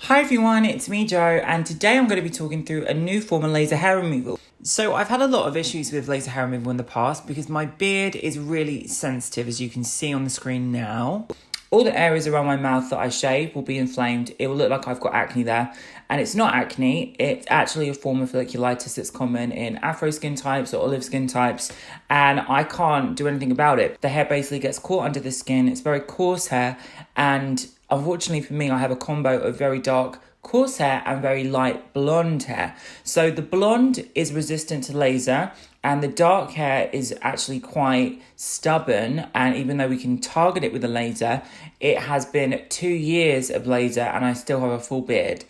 Hi everyone, it's me Jo, and today I'm going to be talking through a new form of laser hair removal. So I've had a lot of issues with laser hair removal in the past because my beard is really sensitive, as you can see on the screen now. All the areas around my mouth that I shave will be inflamed. It will look like I've got acne there. And it's not acne, it's actually a form of folliculitis that's common in Afro skin types or olive skin types. And I can't do anything about it. The hair basically gets caught under the skin. It's very coarse hair. And unfortunately for me, I have a combo of very dark coarse hair and very light blonde hair. So the blonde is resistant to laser and the dark hair is actually quite stubborn, and even though we can target it with a laser, it has been 2 years of laser and I still have a full beard.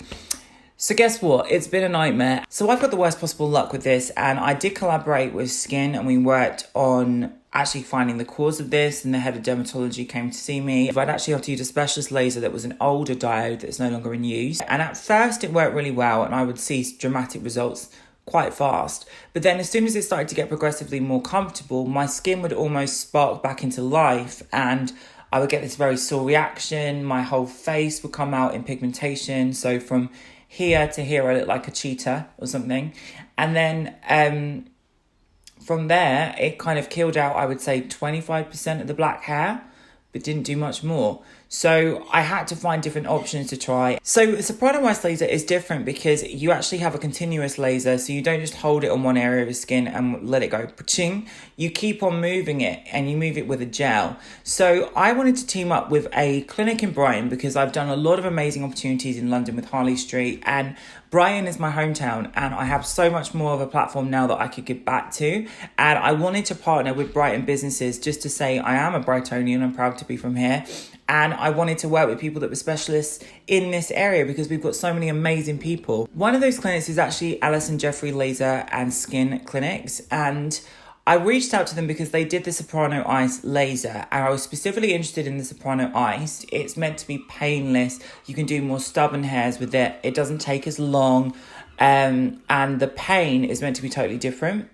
So guess what? It's been a nightmare. So I've got the worst possible luck with this, and I did collaborate with Skin and we worked on actually finding the cause of this, and the head of dermatology came to see me. I'd actually have to use a specialist laser that was an older diode that's no longer in use. And at first it worked really well and I would see dramatic results quite fast. But then as soon as it started to get progressively more comfortable, my skin would almost spark back into life and I would get this very sore reaction. My whole face would come out in pigmentation. So from here to here, I look like a cheetah or something. And then from there, it kind of killed out, I would say, 25% of the black hair, but didn't do much more. So I had to find different options to try. So Soprano Ice laser is different because you actually have a continuous laser. So you don't just hold it on one area of the skin and let it go pa-ching. You keep on moving it and you move it with a gel. So I wanted to team up with a clinic in Brighton because I've done a lot of amazing opportunities in London with Harley Street, and Brighton is my hometown and I have so much more of a platform now that I could give back to. And I wanted to partner with Brighton businesses just to say I am a Brightonian, I'm proud to be from here. And I wanted to work with people that were specialists in this area because we've got so many amazing people. One of those clinics is actually Alison Jeffrey Laser and Skin Clinics. And I reached out to them because they did the Soprano Ice laser. And I was specifically interested in the Soprano Ice. It's meant to be painless. You can do more stubborn hairs with it. It doesn't take as long. And the pain is meant to be totally different.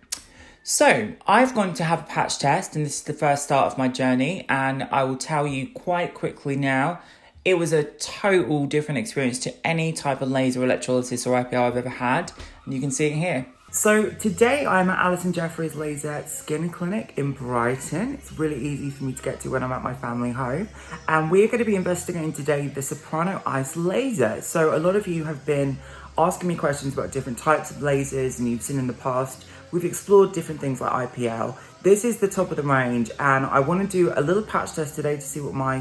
So I've gone to have a patch test, and this is the first start of my journey, and I will tell you quite quickly now, it was a total different experience to any type of laser electrolysis or IPL I've ever had, and you can see it here. So today I'm at Alison Jeffrey's Laser Skin Clinic in Brighton. It's really easy for me to get to when I'm at my family home, and we're going to be investigating today the Soprano Ice laser. So a lot of you have been asking me questions about different types of lasers, and you've seen in the past we've explored different things like IPL. This is the top of the range, and I want to do a little patch test today to see what my,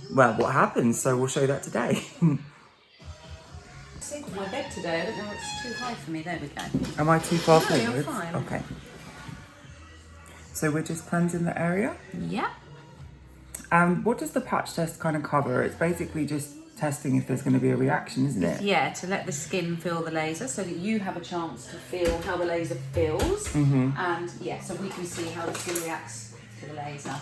what happens. So we'll show you that today. Sick of my bed today. I don't know, it's too high for me. There we go. Am I too far forward? No, you're fine. Okay. So we're just cleansing the area? Yeah. And what does the patch test kind of cover? It's basically just testing if there's going to be a reaction, isn't it? Yeah, to let the skin feel the laser so that you have a chance to feel how the laser feels. And yeah, so we can see how the skin reacts to the laser.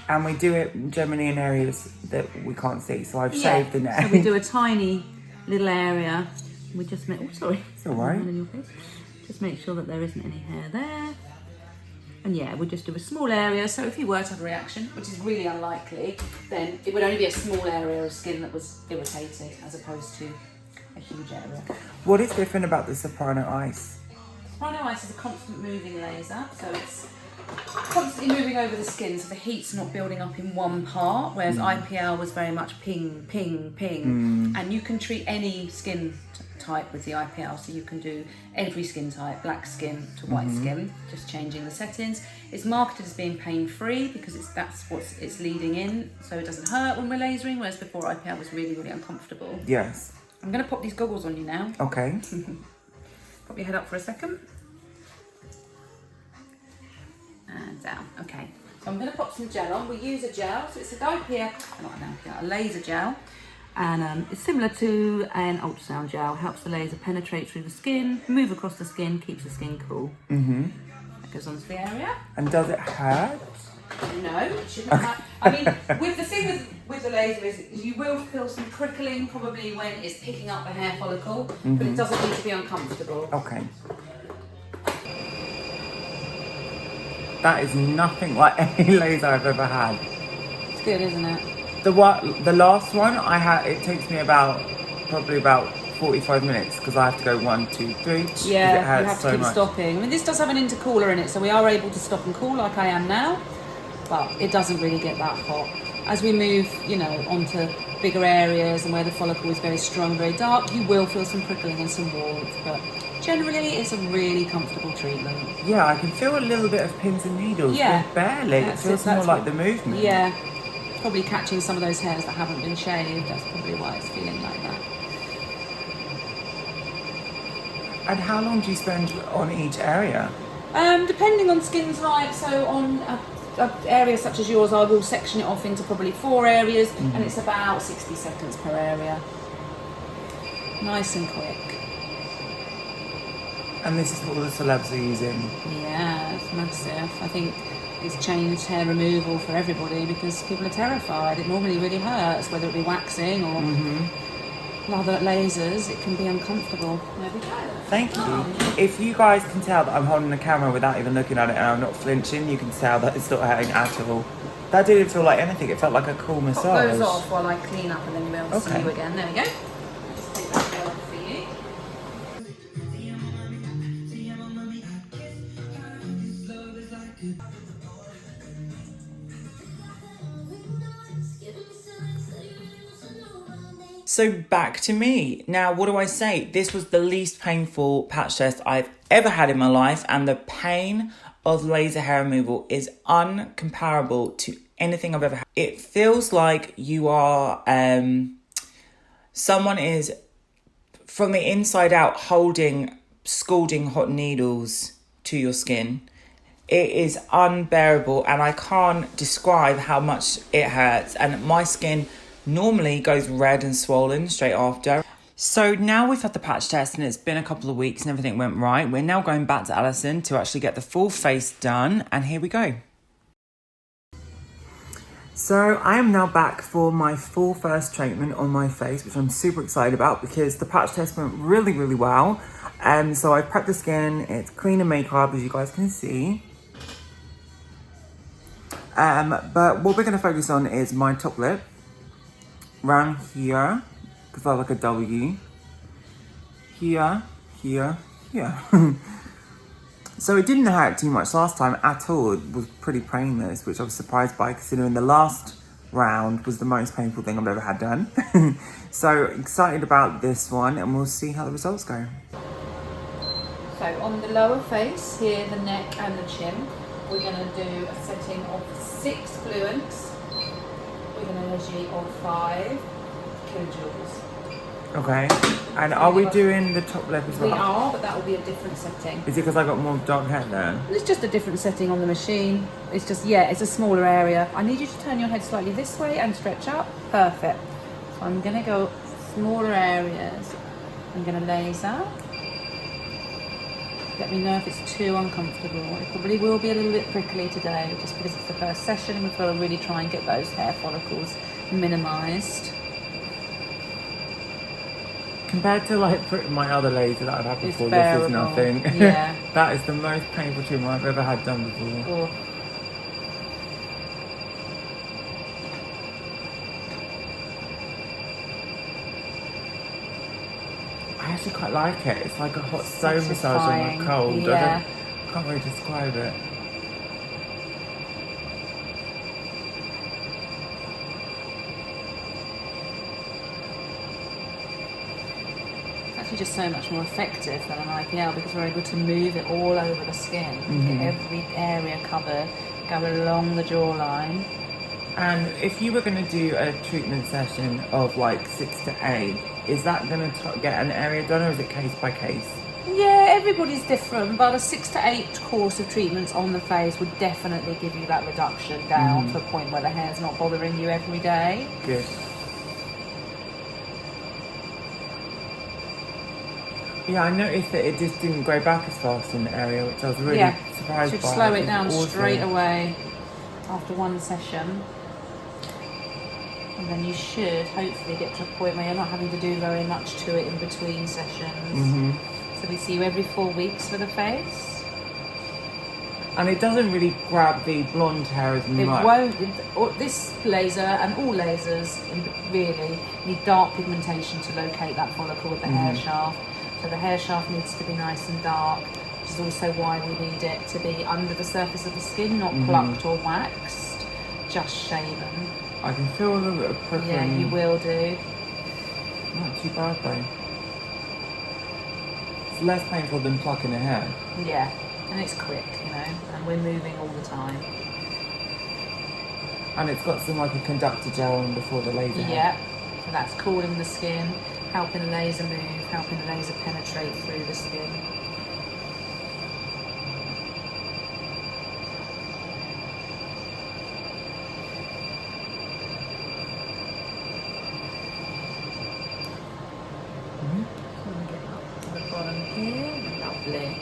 And we do it generally in areas that we can't see. So I've shaved the neck. So we do a tiny little area. We just make, oh sorry. It's all right. Just make sure that there isn't any hair there. And yeah, we just do a small area. So if you were to have a reaction, which is really unlikely, then it would only be a small area of skin that was irritated as opposed to a huge area. What is different about the Soprano Ice? Soprano Ice is a constant moving laser. So it's constantly moving over the skin, so the heat's not building up in one part, whereas IPL was very much ping, ping, ping. And you can treat any skin type with the IPL, so you can do every skin type, black skin to white skin, just changing the settings. It's marketed as being pain-free because that's what it's leading in, so it doesn't hurt when we're lasering, whereas before IPL was really, really uncomfortable. Yes. I'm going to pop these goggles on you now. Okay. Pop your head up for a second. And down. Okay. So I'm going to pop some gel on. We use a gel, so it's a laser gel. And it's similar to an ultrasound gel. Helps the laser penetrate through the skin, move across the skin, keeps the skin cool. That goes onto the area. And does it hurt? No, it shouldn't hurt. I mean, with the thing with the laser is you will feel some prickling probably when it's picking up the hair follicle, but it doesn't need to be uncomfortable. Okay. That is nothing like any laser I've ever had. It's good, isn't it? The last one I had, it takes me about probably about 45 minutes because I have to go 1, 2, 3. Yeah, it hurts you have to so keep much. stopping. I mean, this does have an intercooler in it, so we are able to stop and cool like I am now, but it doesn't really get that hot. As we move, you know, onto bigger areas and where the follicle is very strong, very dark, you will feel some prickling and some warmth, but generally it's a really comfortable treatment. Yeah, I can feel a little bit of pins and needles, Yeah, but barely. It feels more like the movement. Yeah, probably catching some of those hairs that haven't been shaved. That's probably why it's feeling like that. And how long do you spend on each area? Depending on skin type, so on an area such as yours, I will section it off into probably 4 areas, and it's about 60 seconds per area. Nice and quick. And this is what all the celebs are using. Yeah, it's massive. I think it's changed hair removal for everybody because people are terrified. It normally really hurts, whether it be waxing or other lasers. It can be uncomfortable. There we go. Thank you. If you guys can tell that I'm holding the camera without even looking at it and I'm not flinching, you can tell that it's not hurting at all. That didn't feel like anything. It felt like a cool massage. Pop those off while I clean up and then you'll be able to see you again. There we go. Just take that hair off for you. So back to me. Now, what do I say? This was the least painful patch test I've ever had in my life, and the pain of laser hair removal is uncomparable to anything I've ever had. It feels like you are, someone is from the inside out holding scalding hot needles to your skin. It is unbearable, and I can't describe how much it hurts. And my skin normally goes red and swollen straight after. So now we've had the patch test and it's been a couple of weeks and everything went right. We're now going back to Alison to actually get the full face done, and here we go. So I am now back for my full first treatment on my face, which I'm super excited about because the patch test went really, really well. So I prepped the skin, it's clean and makeup as you guys can see. But what we're going to focus on is my top lip, around here, because I like a W, here, here, here. So it didn't hurt too much last time at all. It was pretty painless, which I was surprised by considering the last round was the most painful thing I've ever had done. So excited about this one, and we'll see how the results go. So on the lower face, here, the neck and the chin, we're going to do a setting of 6 fluents with an energy of 5 kilojoules. Okay, and are we doing the top lip as well? We are, but that will be a different setting. Is it because I got more dark hair there? It's just a different setting on the machine. It's just, yeah, it's a smaller area. I need you to turn your head slightly this way and stretch up. Perfect. So I'm going to go smaller areas. I'm going to laser. Let me know if it's too uncomfortable. It probably will be a little bit prickly today just because it's the first session and we've got to really try and get those hair follicles minimised. Compared to like my other laser that I've had before, this is nothing. Yeah. That is the most painful treatment I've ever had done before. Oh. I actually quite like it. It's like a hot stone massage on my cold. Yeah. I can't really describe it. It's actually just so much more effective than an IPL because we're able to move it all over the skin, get every area covered, go along the jawline. And if you were going to do a treatment session of like 6 to 8, is that going to get an area done, or is it case by case? Yeah, everybody's different, but a 6 to 8 course of treatments on the face would definitely give you that reduction down to a point where the hair's not bothering you every day. Good. Yeah, I noticed that it just didn't grow back as fast in the area, which I was really surprised by. Should slow it down straight away after one session. And then you should hopefully get to a point where you're not having to do very much to it in between sessions. So we see you every 4 weeks for the face. And it doesn't really grab the blonde hair as much. It won't. This laser and all lasers really need dark pigmentation to locate that follicle with the hair shaft. So the hair shaft needs to be nice and dark, which is also why we need it to be under the surface of the skin, not plucked or waxed, just shaven. I can feel a little bit of prickling. Yeah, you will do. Not too bad though. It's less painful than plucking a hair. Yeah, and it's quick, you know, and we're moving all the time. And it's got some like a conductor gel on before the laser. Yeah, so that's cooling the skin, helping the laser move, helping the laser penetrate through the skin. So we get up to the bottom here, lovely.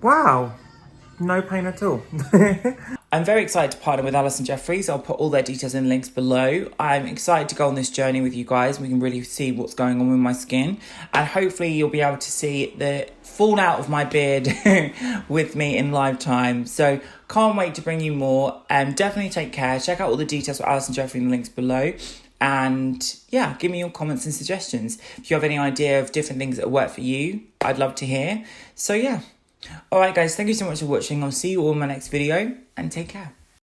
Wow, no pain at all. I'm very excited to partner with Alison Jeffries. I'll put all their details and links below. I'm excited to go on this journey with you guys. We can really see what's going on with my skin. And hopefully you'll be able to see the fallout of my beard with me in live time. So can't wait to bring you more. Definitely take care. Check out all the details for Alison Jeffries in the links below. And yeah, give me your comments and suggestions. If you have any idea of different things that work for you, I'd love to hear. So yeah. Alright guys, thank you so much for watching. I'll see you all in my next video and take care.